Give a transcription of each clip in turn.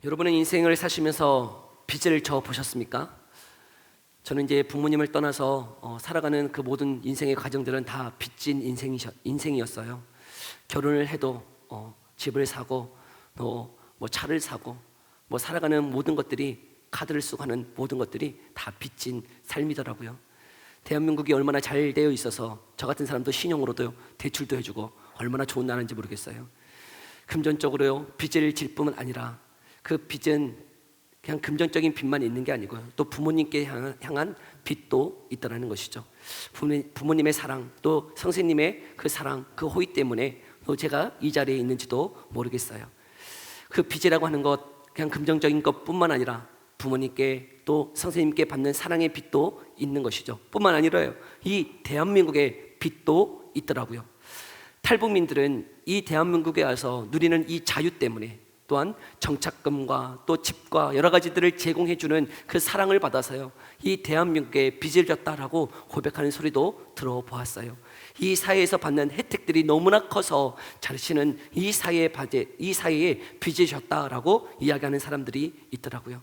여러분의 인생을 사시면서 빚을 져 보셨습니까? 저는 이제 부모님을 떠나서 살아가는 그 모든 인생의 과정들은 다 빚진 인생이었어요. 결혼을 해도 집을 사고 또 뭐 차를 사고 뭐 살아가는 모든 것들이 카드를 쓰고 하는 모든 것들이 다 빚진 삶이더라고요. 대한민국이 얼마나 잘 되어 있어서 저 같은 사람도 신용으로도 대출도 해주고 얼마나 좋은 나라인지 모르겠어요. 금전적으로요 빚을 질 뿐만 아니라 그 빚은 그냥 금전적인 빚만 있는 게 아니고요, 또 부모님께 향한 빚도 있다는 것이죠. 부모님의 사랑, 또 선생님의 그 사랑, 그 호의 때문에 또 제가 이 자리에 있는지도 모르겠어요. 그 빚이라고 하는 것, 그냥 금전적인 것뿐만 아니라 부모님께 또 선생님께 받는 사랑의 빚도 있는 것이죠. 뿐만 아니라요, 이 대한민국의 빚도 있더라고요. 탈북민들은 이 대한민국에 와서 누리는 이 자유 때문에, 또한 정착금과 또 집과 여러 가지들을 제공해주는 그 사랑을 받아서요, 이 대한민국에 빚을 졌다라고 고백하는 소리도 들어보았어요. 이 사회에서 받는 혜택들이 너무나 커서 자신은 이 사회에 빚을 졌다라고 이야기하는 사람들이 있더라고요.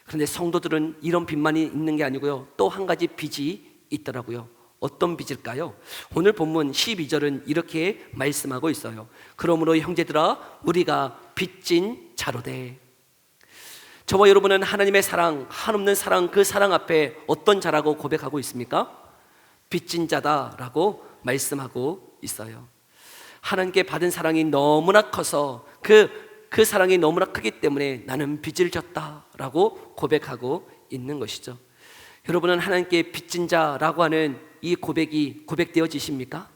그런데 성도들은 이런 빚만이 있는 게 아니고요, 또 한 가지 빚이 있더라고요. 어떤 빚일까요? 오늘 본문 12절은 이렇게 말씀하고 있어요. 그러므로 형제들아, 우리가 빚진 자로되. 저와 여러분은 하나님의 사랑, 한없는 사랑, 그 사랑 앞에 어떤 자라고 고백하고 있습니까? 빚진 자다라고 말씀하고 있어요. 하나님께 받은 사랑이 너무나 커서 그 사랑이 너무나 크기 때문에 나는 빚을 졌다라고 고백하고 있는 것이죠. 여러분은 하나님께 빚진 자라고 하는 이 고백이 고백되어지십니까?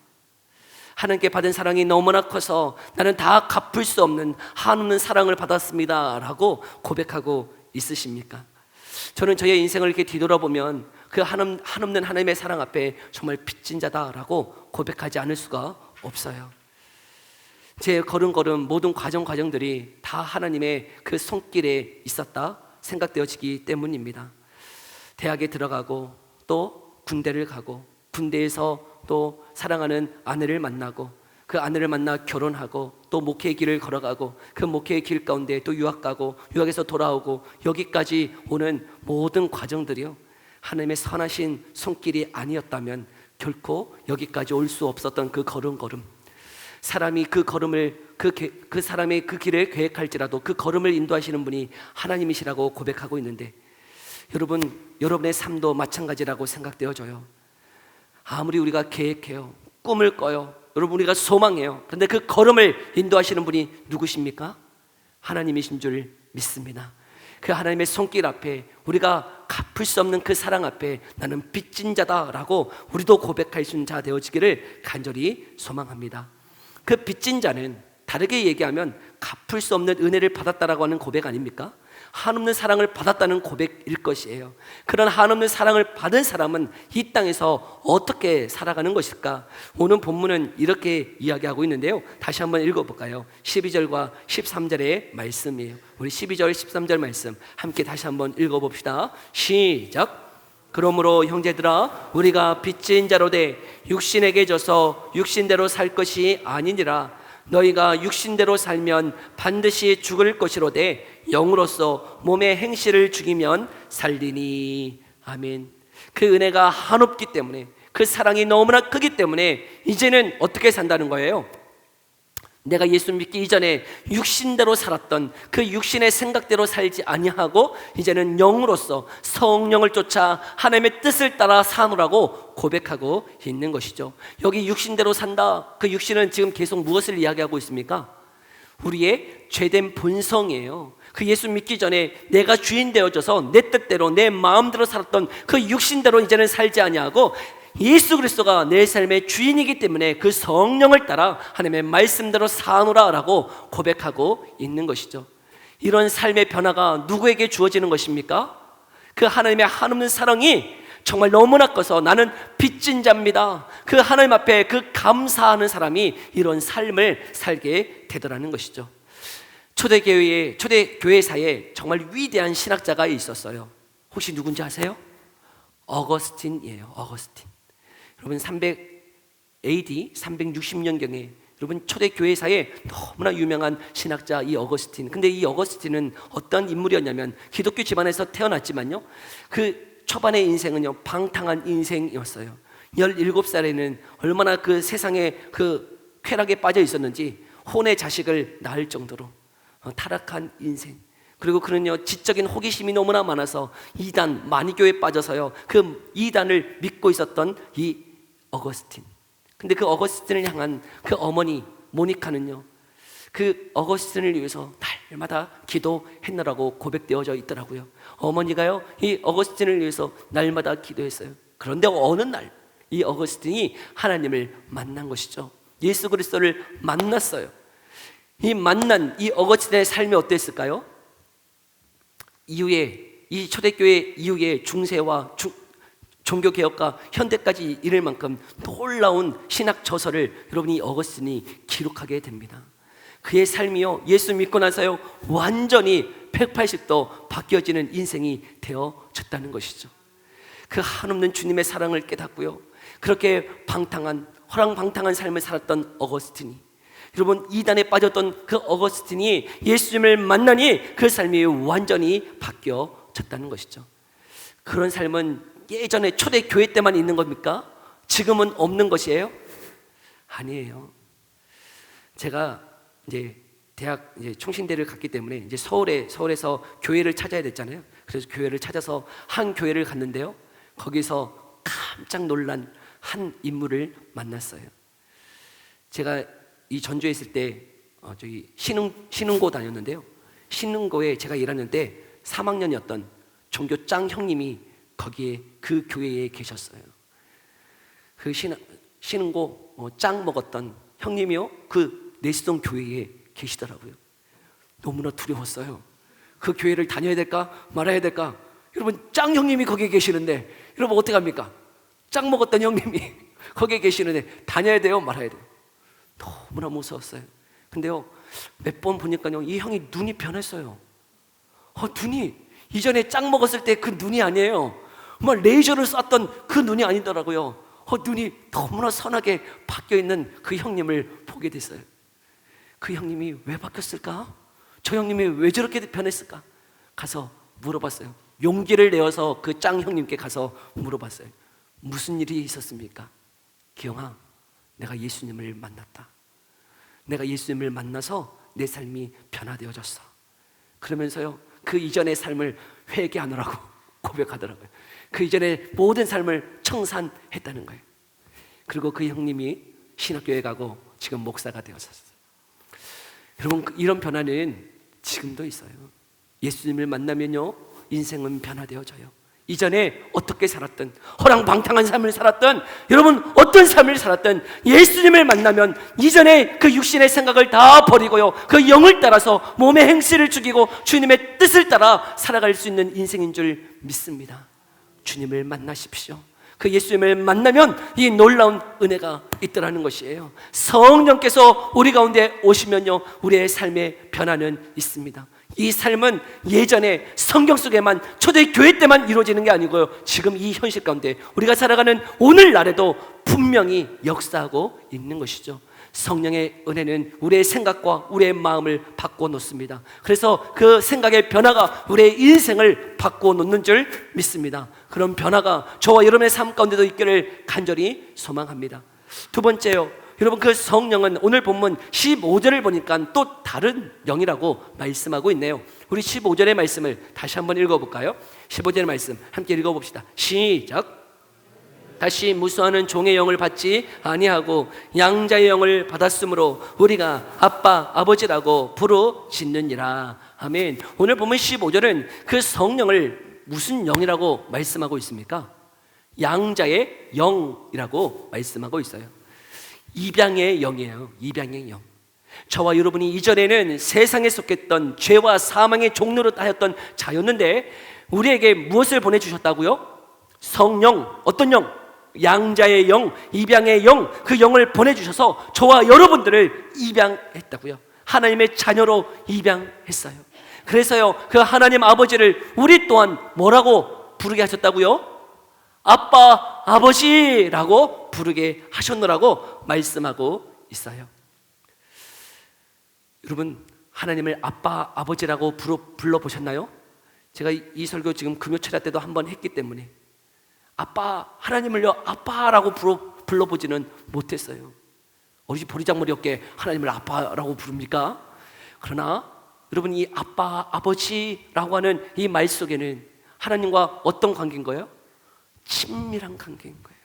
하나님께 받은 사랑이 너무나 커서 나는 다 갚을 수 없는 한없는 사랑을 받았습니다 라고 고백하고 있으십니까? 저는 저의 인생을 이렇게 뒤돌아보면 그 한없는 하나님의 사랑 앞에 정말 빚진 자다라고 고백하지 않을 수가 없어요. 제 걸음걸음 모든 과정들이 다 하나님의 그 손길에 있었다 생각되어지기 때문입니다. 대학에 들어가고 또 군대를 가고, 군대에서 또 사랑하는 아내를 만나고, 그 아내를 만나 결혼하고, 또 목회의 길을 걸어가고, 그 목회의 길 가운데 또 유학 가고, 유학에서 돌아오고, 여기까지 오는 모든 과정들이요, 하나님의 선하신 손길이 아니었다면 결코 여기까지 올 수 없었던 그 걸음걸음, 사람이 그 걸음을 그 사람의 그 길을 계획할지라도 그 걸음을 인도하시는 분이 하나님이시라고 고백하고 있는데, 여러분의 삶도 마찬가지라고 생각되어져요. 아무리 우리가 계획해요, 꿈을 꿔요, 여러분 우리가 소망해요. 그런데 그 걸음을 인도하시는 분이 누구십니까? 하나님이신 줄 믿습니다. 그 하나님의 손길 앞에, 우리가 갚을 수 없는 그 사랑 앞에 나는 빚진 자다라고 우리도 고백할 수 있는 자 되어지기를 간절히 소망합니다. 그 빚진 자는 다르게 얘기하면 갚을 수 없는 은혜를 받았다라고 하는 고백 아닙니까? 한없는 사랑을 받았다는 고백일 것이에요. 그런 한없는 사랑을 받은 사람은 이 땅에서 어떻게 살아가는 것일까? 오늘 본문은 이렇게 이야기하고 있는데요, 다시 한번 읽어볼까요? 12절과 13절의 말씀이에요. 우리 12절 13절 말씀 함께 다시 한번 읽어봅시다. 시작. 그러므로 형제들아, 우리가 빚진 자로되 육신에게 져서 육신대로 살 것이 아니니라. 너희가 육신대로 살면 반드시 죽을 것이로되 영으로서 몸의 행실을 죽이면 살리니. 아멘. 그 은혜가 한없기 때문에, 그 사랑이 너무나 크기 때문에 이제는 어떻게 산다는 거예요? 내가 예수 믿기 이전에 육신대로 살았던 그 육신의 생각대로 살지 아니하고 이제는 영으로서 성령을 쫓아 하나님의 뜻을 따라 사노라고 고백하고 있는 것이죠. 여기 육신대로 산다, 그 육신은 지금 계속 무엇을 이야기하고 있습니까? 우리의 죄된 본성이에요. 그 예수 믿기 전에 내가 주인 되어져서 내 뜻대로 내 마음대로 살았던 그 육신대로 이제는 살지 아니하고 예수 그리스도가 내 삶의 주인이기 때문에 그 성령을 따라 하나님의 말씀대로 사노라라고 고백하고 있는 것이죠. 이런 삶의 변화가 누구에게 주어지는 것입니까? 그 하나님의 한없는 사랑이 정말 너무나 커서 나는 빚진 자입니다, 그 하나님 앞에 그 감사하는 사람이 이런 삶을 살게 되더라는 것이죠. 초대교회사에 정말 위대한 신학자가 있었어요. 혹시 누군지 아세요? 어거스틴이에요. 어거스틴. 여러분 300 AD 360년경에 여러분, 초대교회사에 너무나 유명한 신학자 이 어거스틴. 근데 이 어거스틴은 어떤 인물이었냐면 기독교 집안에서 태어났지만요, 그 초반의 인생은요 방탕한 인생이었어요. 17살에는 얼마나 그 세상에 그 쾌락에 빠져 있었는지 혼의 자식을 낳을 정도로 타락한 인생. 그리고 그는요 지적인 호기심이 너무나 많아서 이단 마니교에 빠져서요 그 이단을 믿고 있었던 이 어거스틴. 근데 그 어거스틴을 향한 그 어머니 모니카는요 그 어거스틴을 위해서 날마다 기도했느라고 고백되어져 있더라고요. 어머니가요 이 어거스틴을 위해서 날마다 기도했어요. 그런데 어느 날 이 어거스틴이 하나님을 만난 것이죠. 예수 그리스도를 만났어요. 이 만난 이 어거스틴의 삶이 어땠을까요? 이후에 이 초대교회 이후에 중세와 종교개혁과 현대까지 이를 만큼 놀라운 신학 저서를 여러분이 어거스틴이 기록하게 됩니다. 그의 삶이요 예수 믿고 나서요 완전히 180도 바뀌어지는 인생이 되어졌다는 것이죠. 그 한없는 주님의 사랑을 깨닫고요 그렇게 허랑방탕한 삶을 살았던 어거스틴이, 여러분 이단에 빠졌던 그 어거스틴이 예수님을 만나니 그 삶이 완전히 바뀌어졌다는 것이죠. 그런 삶은 예전에 초대교회 때만 있는 겁니까? 지금은 없는 것이에요? 아니에요. 제가 이제 대학 총신대를 갔기 때문에 이제 서울에서 교회를 찾아야 됐잖아요. 그래서 교회를 찾아서 한 교회를 갔는데요. 거기서 깜짝 놀란 한 인물을 만났어요. 제가 이 전주에 있을 때 저기 신흥고 다녔는데요. 신흥고에 제가 일하는 때 3학년이었던 종교 짱 형님이 거기에 그 교회에 계셨어요. 그 신흥고 짱 먹었던 형님이요 그 내시동 교회에 계시더라고요. 너무나 두려웠어요. 그 교회를 다녀야 될까 말아야 될까. 여러분 짱 형님이 거기에 계시는데 여러분 어떻게 합니까? 짱 먹었던 형님이 거기에 계시는데 다녀야 돼요 말아야 돼요? 너무나 무서웠어요. 근데요 몇 번 보니까요 이 형이 눈이 변했어요. 눈이 이전에 짱 먹었을 때 그 눈이 아니에요. 막 레이저를 쐈던 그 눈이 아니더라고요. 눈이 너무나 선하게 바뀌어있는 그 형님을 보게 됐어요. 그 형님이 왜 바뀌었을까? 저 형님이 왜 저렇게 변했을까? 가서 물어봤어요. 용기를 내어서 그 짱 형님께 가서 물어봤어요. 무슨 일이 있었습니까? 기영아, 내가 예수님을 만났다. 내가 예수님을 만나서 내 삶이 변화되어졌어. 그러면서요 그 이전의 삶을 회개하느라고 고백하더라고요. 그 이전의 모든 삶을 청산했다는 거예요. 그리고 그 형님이 신학교에 가고 지금 목사가 되었었어요. 여러분 이런 변화는 지금도 있어요. 예수님을 만나면요 인생은 변화되어져요. 이전에 어떻게 살았든 허랑방탕한 삶을 살았든 여러분 어떤 삶을 살았든 예수님을 만나면 이전에 그 육신의 생각을 다 버리고요 그 영을 따라서 몸의 행실을 죽이고 주님의 뜻을 따라 살아갈 수 있는 인생인 줄 믿습니다. 주님을 만나십시오. 그 예수님을 만나면 이 놀라운 은혜가 있더라는 것이에요. 성령께서 우리 가운데 오시면요 우리의 삶의 변화는 있습니다. 이 삶은 예전에 성경 속에만 초대교회 때만 이루어지는 게 아니고요 지금 이 현실 가운데 우리가 살아가는 오늘날에도 분명히 역사하고 있는 것이죠. 성령의 은혜는 우리의 생각과 우리의 마음을 바꿔 놓습니다. 그래서 그 생각의 변화가 우리의 인생을 바꿔 놓는 줄 믿습니다. 그런 변화가 저와 여러분의 삶 가운데도 있기를 간절히 소망합니다. 두 번째요, 여러분 그 성령은 오늘 본문 15절을 보니까 또 다른 영이라고 말씀하고 있네요. 우리 15절의 말씀을 다시 한번 읽어볼까요? 15절의 말씀 함께 읽어봅시다. 시작. 다시 무수하는 종의 영을 받지 아니하고 양자의 영을 받았으므로 우리가 아빠 아버지라고 부르짖느니라. 아멘. 오늘 보면 15절은 그 성령을 무슨 영이라고 말씀하고 있습니까? 양자의 영이라고 말씀하고 있어요. 입양의 영이에요. 입양의 영. 저와 여러분이 이전에는 세상에 속했던 죄와 사망의 종로로 따였던 자였는데 우리에게 무엇을 보내주셨다고요? 성령. 어떤 영? 양자의 영, 입양의 영, 그 영을 보내주셔서 저와 여러분들을 입양했다고요. 하나님의 자녀로 입양했어요. 그래서요 그 하나님 아버지를 우리 또한 뭐라고 부르게 하셨다고요? 아빠, 아버지라고 부르게 하셨노라고 말씀하고 있어요. 여러분, 하나님을 아빠, 아버지라고 불러보셨나요? 제가 이 설교 지금 금요철야 때도 한번 했기 때문에 아빠, 하나님을요 아빠라고 불러보지는 못했어요. 어디 보리장머리 없게 하나님을 아빠라고 부릅니까? 그러나 여러분, 이 아빠, 아버지라고 하는 이 말 속에는 하나님과 어떤 관계인 거예요? 친밀한 관계인 거예요.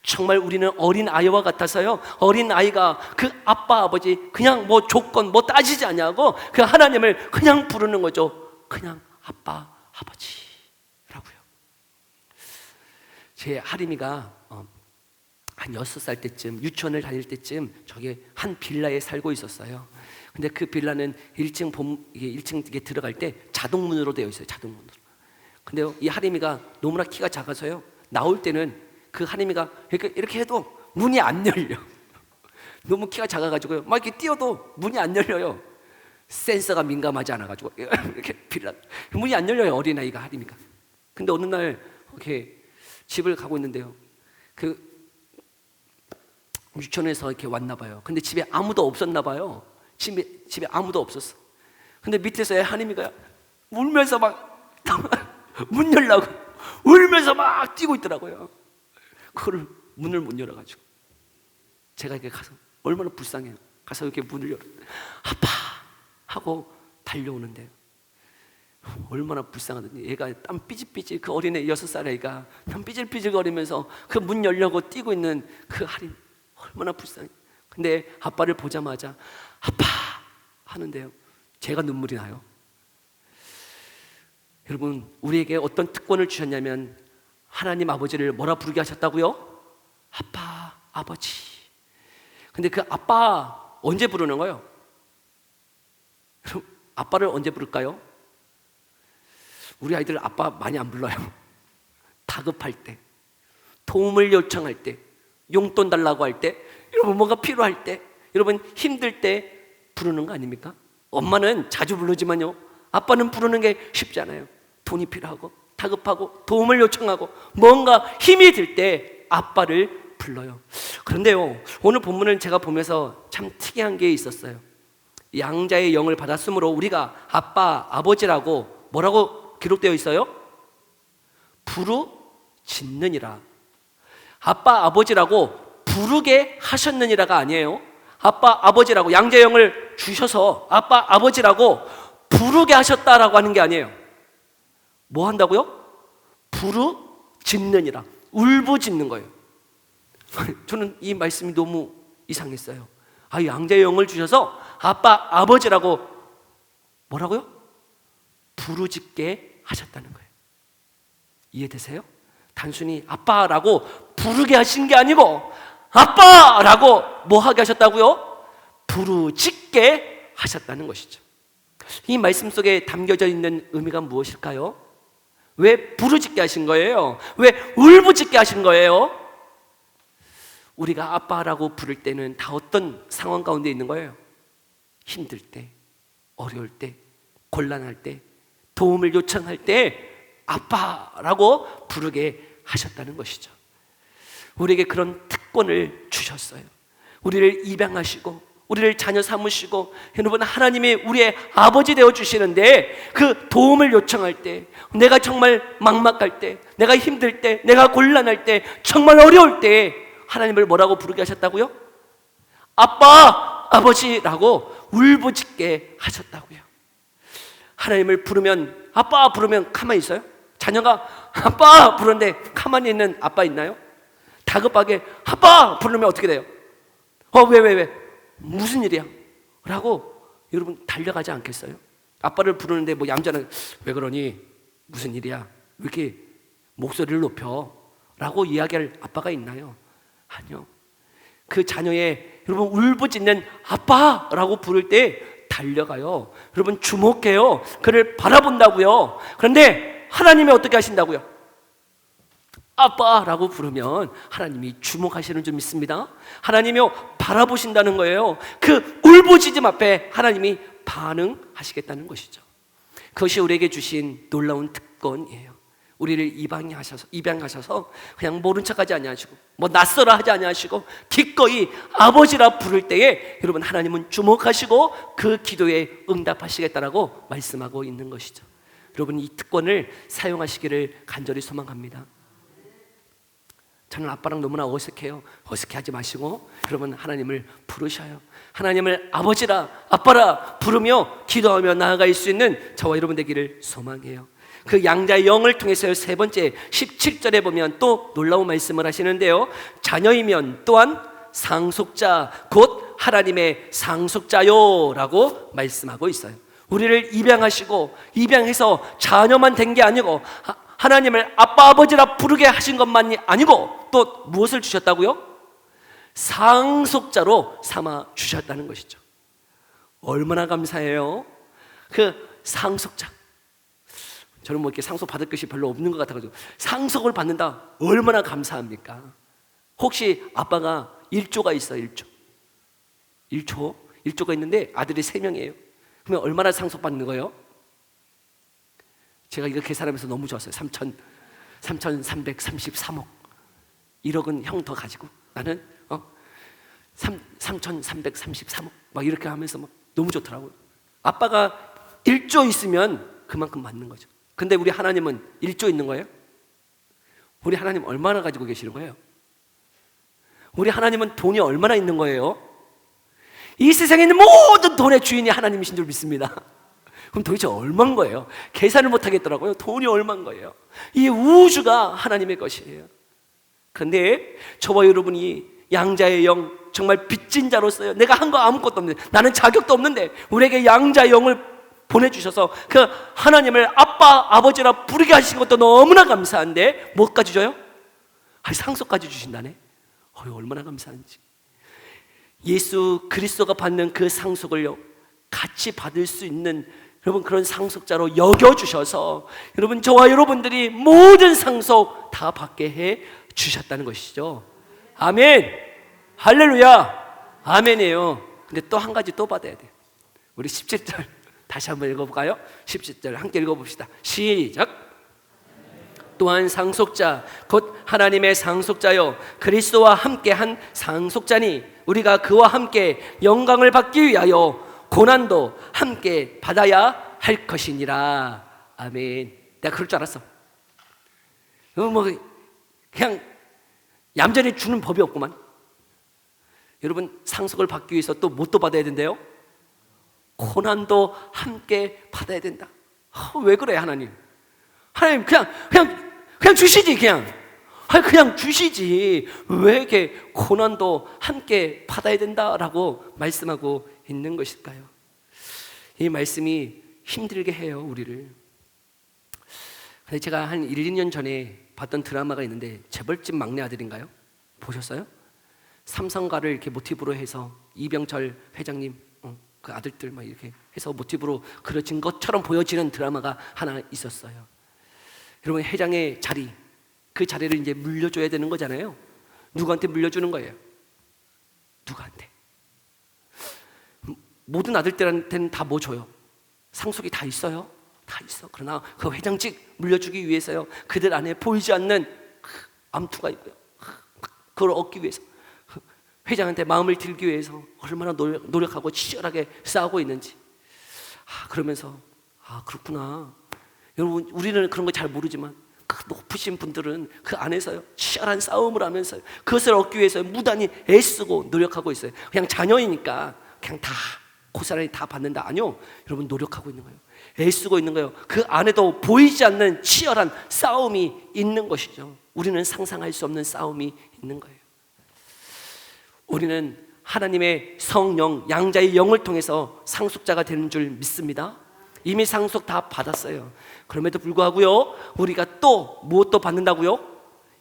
정말 우리는 어린 아이와 같아서요, 어린 아이가 그 아빠, 아버지 그냥 뭐 조건 뭐 따지지 않냐고 그 하나님을 그냥 부르는 거죠. 그냥 아빠, 아버지라고요. 제 하림이가 한 6살 때쯤, 유치원을 다닐 때쯤 저기 한 빌라에 살고 있었어요. 근데 그 빌라는 1층 들어갈 때 자동문으로 되어 있어요. 자동문으로. 근데 이 하림이가 너무나 키가 작아서요, 나올 때는 그 하림이가 이렇게 해도 문이 안 열려. 너무 키가 작아가지고요, 막 이렇게 뛰어도 문이 안 열려요. 센서가 민감하지 않아가지고 이렇게 빌라 문이 안 열려요, 어린아이가, 하림이가. 근데 어느 날 이렇게 집을 가고 있는데요, 그 유치원에서 이렇게 왔나 봐요. 근데 집에 아무도 없었나 봐요. 집에 아무도 없었어. 근데 밑에서 하림이가 울면서 막 문 열라고 울면서 막 뛰고 있더라고요. 그거를 문을 못 열어가지고 제가 이렇게 가서 얼마나 불쌍해요. 가서 이렇게 문을 열어 아빠 하고 달려오는데요, 얼마나 불쌍하더니 얘가 땀 삐질삐질, 그 어린애 6살 애가 땀 삐질삐질 거리면서 그 문 열려고 뛰고 있는 그 하림, 얼마나 불쌍해. 근데 아빠를 보자마자 아빠 하는데요, 제가 눈물이 나요. 여러분, 우리에게 어떤 특권을 주셨냐면 하나님 아버지를 뭐라 부르게 하셨다고요? 아빠, 아버지. 근데 그 아빠 언제 부르는 거예요? 아빠를 언제 부를까요? 우리 아이들 아빠 많이 안 불러요. 다급할 때, 도움을 요청할 때, 용돈 달라고 할 때, 여러분 뭔가 필요할 때, 여러분 힘들 때 부르는 거 아닙니까? 엄마는 자주 부르지만요, 아빠는 부르는 게 쉽지 않아요. 돈이 필요하고 다급하고 도움을 요청하고 뭔가 힘이 들 때 아빠를 불러요. 그런데요, 오늘 본문을 제가 보면서 참 특이한 게 있었어요. 양자의 영을 받았으므로 우리가 아빠, 아버지라고 뭐라고 기록되어 있어요? 부르짖느니라. 아빠, 아버지라고 부르게 하셨느니라가 아니에요. 아빠, 아버지라고 양자의 영을 주셔서 아빠, 아버지라고 부르게 하셨다라고 하는 게 아니에요. 뭐 한다고요? 부르짖느니라. 울부짖는 거예요. 저는 이 말씀이 너무 이상했어요. 양자의 영을 주셔서 아빠, 아버지라고 뭐라고요? 부르짖게 하셨다는 거예요. 이해되세요? 단순히 아빠라고 부르게 하신 게 아니고 아빠라고 뭐 하게 하셨다고요? 부르짖게 하셨다는 것이죠. 이 말씀 속에 담겨져 있는 의미가 무엇일까요? 왜 부르짖게 하신 거예요? 왜 울부짖게 하신 거예요? 우리가 아빠라고 부를 때는 다 어떤 상황 가운데 있는 거예요? 힘들 때, 어려울 때, 곤란할 때, 도움을 요청할 때 아빠라고 부르게 하셨다는 것이죠. 우리에게 그런 특권을 주셨어요. 우리를 입양하시고 우리를 자녀 삼으시고, 여러분 하나님이 우리의 아버지 되어 주시는데 그 도움을 요청할 때, 내가 정말 막막할 때, 내가 힘들 때, 내가 곤란할 때, 정말 어려울 때 하나님을 뭐라고 부르게 하셨다고요? 아빠, 아버지라고 울부짖게 하셨다고요. 하나님을 부르면, 아빠 부르면 가만히 있어요? 자녀가 아빠 부르는데 가만히 있는 아빠 있나요? 다급하게 아빠 부르면 어떻게 돼요? 왜? 무슨 일이야? 라고 여러분 달려가지 않겠어요? 아빠를 부르는데 뭐 얌전하게 왜 그러니? 무슨 일이야? 왜 이렇게 목소리를 높여? 라고 이야기할 아빠가 있나요? 아니요. 그 자녀의 여러분 울부짖는 아빠라고 부를 때 달려가요. 여러분 주목해요. 그를 바라본다고요. 그런데 하나님이 어떻게 하신다고요? 아빠라고 부르면 하나님이 주목하시는 줄 믿습니다. 하나님이 바라보신다는 거예요. 그 울부짖음 앞에 하나님이 반응하시겠다는 것이죠. 그것이 우리에게 주신 놀라운 특권이에요. 우리를 입양하셔서 그냥 모른 척하지 아니하시고 뭐 낯설어 하지 아니하시고 기꺼이 아버지라 부를 때에 여러분 하나님은 주목하시고 그 기도에 응답하시겠다라고 말씀하고 있는 것이죠. 여러분 이 특권을 사용하시기를 간절히 소망합니다. 저는 아빠랑 너무나 어색해요. 어색해하지 마시고 여러분 하나님을 부르셔요. 하나님을 아버지라 아빠라 부르며 기도하며 나아갈 수 있는 저와 여러분 되기를 소망해요. 그 양자의 영을 통해서 세 번째 17절에 보면 또 놀라운 말씀을 하시는데요, 자녀이면 또한 상속자 곧 하나님의 상속자요 라고 말씀하고 있어요. 우리를 입양하시고 입양해서 자녀만 된 게 아니고 하나님을 아빠 아버지라 부르게 하신 것만이 아니고 또 무엇을 주셨다고요? 상속자로 삼아 주셨다는 것이죠. 얼마나 감사해요. 그 상속자, 저는 뭐 이렇게 상속 받을 것이 별로 없는 것 같아가지고 상속을 받는다 얼마나 감사합니까? 혹시 아빠가 1조가 있어요. 1조가 있는데 아들이 3명이에요 그러면 얼마나 상속받는 거예요? 제가 이거 계산하면서 너무 좋았어요. 3,333억 1억은 형 더 가지고 나는 3,333억 막 이렇게 하면서 막 너무 좋더라고요. 아빠가 1조 있으면 그만큼 맞는 거죠. 근데 우리 하나님은 1조 있는 거예요? 우리 하나님 얼마나 가지고 계시는 거예요? 우리 하나님은 돈이 얼마나 있는 거예요? 이 세상에 있는 모든 돈의 주인이 하나님이신 줄 믿습니다. 그럼 도대체 얼마인 거예요? 계산을 못 하겠더라고요. 돈이 얼마인 거예요? 이 우주가 하나님의 것이에요. 그런데 저와 여러분이 양자의 영, 정말 빚진 자로서요, 내가 한 거 아무것도 없는데, 나는 자격도 없는데 우리에게 양자의 영을 보내주셔서 그 하나님을 아빠 아버지라 부르게 하신 것도 너무나 감사한데 뭐까지 줘요? 상속까지 주신다네. 얼마나 감사한지. 예수 그리스도가 받는 그 상속을요 같이 받을 수 있는 여러분 그런 상속자로 여겨주셔서 여러분 저와 여러분들이 모든 상속 다 받게 해 주셨다는 것이죠. 아멘. 할렐루야. 아멘이에요. 근데 또 한 가지 또 받아야 돼요. 우리 17절 다시 한번 읽어볼까요? 17절 함께 읽어봅시다. 시작. 또한 상속자 곧 하나님의 상속자요 그리스도와 함께한 상속자니 우리가 그와 함께 영광을 받기 위하여 고난도 함께 받아야 할 것이니라. 아멘. 내가 그럴 줄 알았어. 뭐 그냥 얌전히 주는 법이 없구만. 여러분 상속을 받기 위해서 또 뭣도 받아야 된대요? 고난도 함께 받아야 된다. 왜 그래 하나님? 하나님 그냥 주시지 그냥. 그냥 주시지 왜 이렇게 고난도 함께 받아야 된다라고 말씀하고 있는 것일까요? 이 말씀이 힘들게 해요 우리를. 근데 제가 한 1, 2년 전에 봤던 드라마가 있는데 재벌집 막내 아들인가요? 보셨어요? 삼성가를 이렇게 모티브로 해서 이병철 회장님 그 아들들 막 이렇게 해서 모티브로 그려진 것처럼 보여지는 드라마가 하나 있었어요. 여러분 회장의 자리, 그 자리를 이제 물려줘야 되는 거잖아요. 누구한테 물려주는 거예요? 누구한테? 모든 아들들한테는 다 뭐 줘요? 상속이 다 있어요? 다 있어. 그러나 그 회장직 물려주기 위해서요 그들 안에 보이지 않는 암투가 있고요 그걸 얻기 위해서 회장한테 마음을 들기 위해서 얼마나 노력하고 치열하게 싸우고 있는지. 그러면서 그렇구나. 여러분 우리는 그런 거 잘 모르지만 그 높으신 분들은 그 안에서요 치열한 싸움을 하면서 그것을 얻기 위해서 무단히 애쓰고 노력하고 있어요. 그냥 자녀이니까 그냥 다 고스란히 다 받는다. 아니요. 여러분 노력하고 있는 거예요. 애쓰고 있는 거예요. 그 안에도 보이지 않는 치열한 싸움이 있는 것이죠. 우리는 상상할 수 없는 싸움이 있는 거예요. 우리는 하나님의 성령, 양자의 영을 통해서 상속자가 되는 줄 믿습니다. 이미 상속 다 받았어요. 그럼에도 불구하고요 우리가 또 무엇도 받는다고요?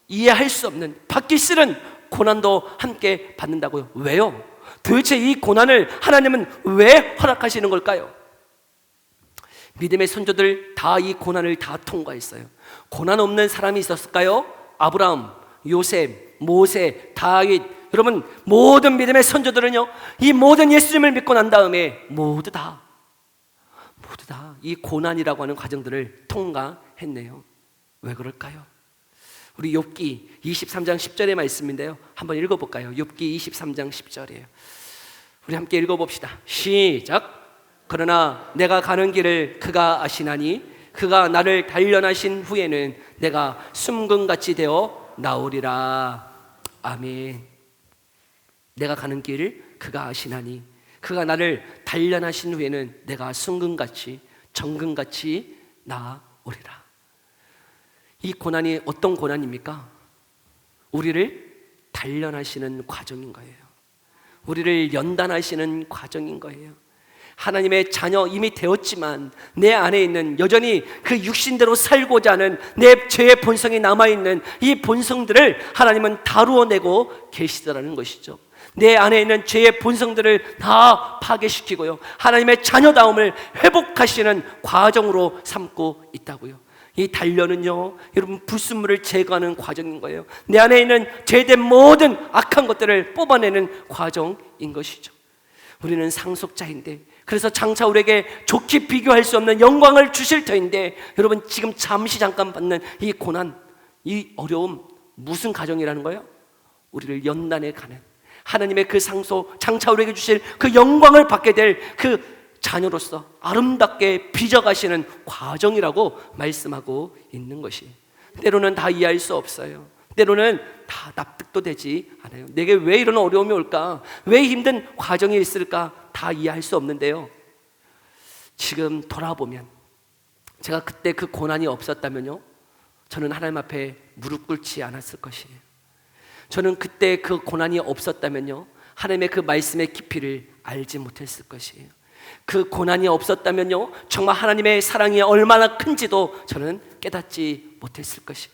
이해할 수 없는, 받기 싫은 고난도 함께 받는다고요. 왜요? 도대체 이 고난을 하나님은 왜 허락하시는 걸까요? 믿음의 선조들 다 이 고난을 다 통과했어요. 고난 없는 사람이 있었을까요? 아브라함, 요셉, 모세, 다윗. 여러분 모든 믿음의 선조들은요 이 모든 예수님을 믿고 난 다음에 모두 다 이 고난이라고 하는 과정들을 통과했네요. 왜 그럴까요? 우리 욥기 23장 10절의 말씀인데요, 한번 읽어볼까요? 욥기 23장 10절이에요. 우리 함께 읽어봅시다. 시작. 그러나 내가 가는 길을 그가 아시나니 그가 나를 단련하신 후에는 내가 숨금같이 되어 나오리라. 아멘. 내가 가는 길을 그가 아시나니 그가 나를 단련하신 후에는 내가 순금같이 정금같이 나오리라. 이 고난이 어떤 고난입니까? 우리를 단련하시는 과정인 거예요. 우리를 연단하시는 과정인 거예요. 하나님의 자녀 이미 되었지만 내 안에 있는 여전히 그 육신대로 살고자 하는 내 죄의 본성이 남아있는 이 본성들을 하나님은 다루어내고 계시더라는 것이죠. 내 안에 있는 죄의 본성들을 다 파괴시키고요, 하나님의 자녀다움을 회복하시는 과정으로 삼고 있다고요. 이 단련은요, 여러분 불순물을 제거하는 과정인 거예요. 내 안에 있는 죄된 모든 악한 것들을 뽑아내는 과정인 것이죠. 우리는 상속자인데, 그래서 장차 우리에게 좋게 비교할 수 없는 영광을 주실 터인데, 여러분 지금 잠시 잠깐 받는 이 고난, 이 어려움, 무슨 과정이라는 거예요? 우리를 연단해 가는 하나님의 그 상속, 장차 우리에게 주실 그 영광을 받게 될 그 자녀로서 아름답게 빚어가시는 과정이라고 말씀하고 있는 것이, 때로는 다 이해할 수 없어요. 때로는 다 납득도 되지 않아요. 내게 왜 이런 어려움이 올까? 왜 힘든 과정이 있을까? 다 이해할 수 없는데요, 지금 돌아보면 제가 그때 그 고난이 없었다면요, 저는 하나님 앞에 무릎 꿇지 않았을 것이에요. 저는 그때 그 고난이 없었다면요, 하나님의 그 말씀의 깊이를 알지 못했을 것이에요. 그 고난이 없었다면요, 정말 하나님의 사랑이 얼마나 큰지도 저는 깨닫지 못했을 것이에요.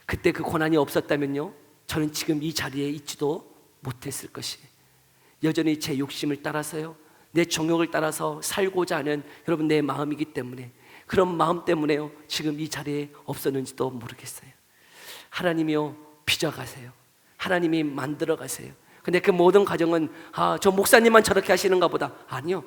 그때 그 고난이 없었다면요, 저는 지금 이 자리에 있지도 못했을 것이에요. 여전히 제 욕심을 따라서요, 내 정욕을 따라서 살고자 하는 여러분 내 마음이기 때문에, 그런 마음 때문에요, 지금 이 자리에 없었는지도 모르겠어요. 하나님이요, 빚어가세요. 하나님이 만들어가세요. 근데 그 모든 과정은 저 목사님만 저렇게 하시는가 보다, 아니요,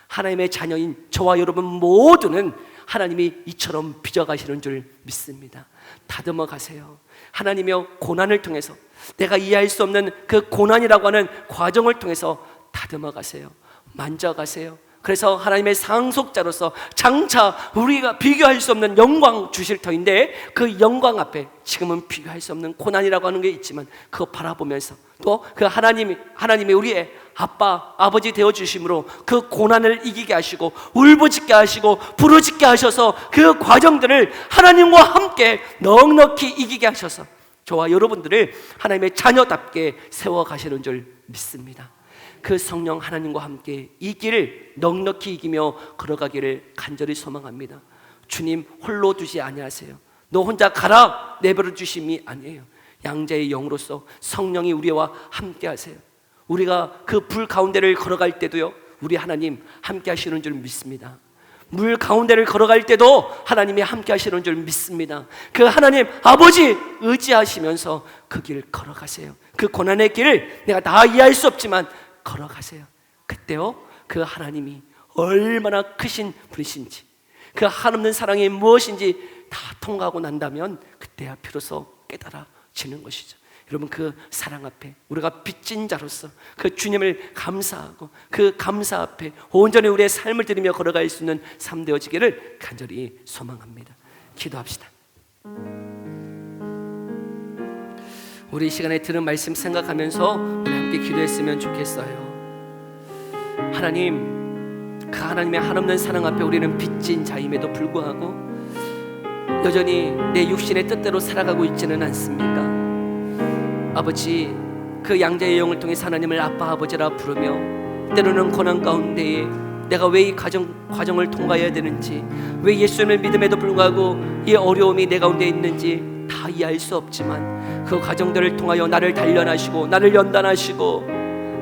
하나님의 자녀인 저와 여러분 모두는 하나님이 이처럼 빚어가시는 줄 믿습니다. 다듬어 가세요. 하나님이여, 고난을 통해서, 내가 이해할 수 없는 그 고난이라고 하는 과정을 통해서 다듬어 가세요. 만져가세요. 그래서 하나님의 상속자로서 장차 우리가 비교할 수 없는 영광 주실 터인데, 그 영광 앞에 지금은 비교할 수 없는 고난이라고 하는 게 있지만, 그거 바라보면서 또 그 하나님이 우리의 아빠, 아버지 되어주심으로 그 고난을 이기게 하시고 울부짖게 하시고 부르짖게 하셔서 그 과정들을 하나님과 함께 넉넉히 이기게 하셔서 저와 여러분들을 하나님의 자녀답게 세워가시는 줄 믿습니다. 그 성령 하나님과 함께 이 길을 넉넉히 이기며 걸어가기를 간절히 소망합니다. 주님 홀로 두지 아니하세요. 너 혼자 가라 내버려 주심이 아니에요. 양자의 영으로서 성령이 우리와 함께 하세요. 우리가 그 불 가운데를 걸어갈 때도요, 우리 하나님 함께 하시는 줄 믿습니다. 물 가운데를 걸어갈 때도 하나님이 함께 하시는 줄 믿습니다. 그 하나님 아버지 의지하시면서 그 길을 걸어가세요. 그 고난의 길을 내가 다 이해할 수 없지만 걸어가세요. 그때요, 그 하나님이 얼마나 크신 분이신지, 그 한없는 사랑이 무엇인지 다 통과하고 난다면 그때야 비로소 깨달아지는 것이죠. 여러분 그 사랑 앞에 우리가 빚진 자로서 그 주님을 감사하고 그 감사 앞에 온전히 우리의 삶을 드리며 걸어갈 수 있는 삶 되어지기를 간절히 소망합니다. 기도합시다. 우리 이 시간에 들은 말씀 생각하면서 우리 함께 기도했으면 좋겠어요. 하나님, 그 하나님의 한없는 사랑 앞에 우리는 빚진 자임에도 불구하고 여전히 내 육신의 뜻대로 살아가고 있지는 않습니까? 아버지, 그 양자의 영을 통해 하나님을 아빠 아버지라 부르며 때로는 고난 가운데에 내가 왜 이 과정을 통과해야 되는지, 왜 예수님을 믿음에도 불구하고 이 어려움이 내 가운데 있는지 다 이해할 수 없지만 그 과정들을 통하여 나를 단련하시고 나를 연단하시고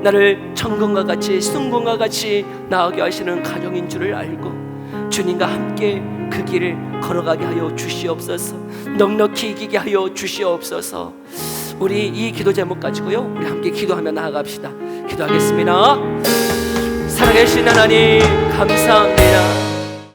나를 천금과 같이 승금과 같이 나아가게 하시는 가정인 줄을 알고 주님과 함께 그 길을 걸어가게 하여 주시옵소서. 넉넉히 이기게 하여 주시옵소서. 우리 이 기도 제목 가지고요, 우리 함께 기도하며 나아갑시다. 기도하겠습니다. 살아계신 하나님 감사합니다.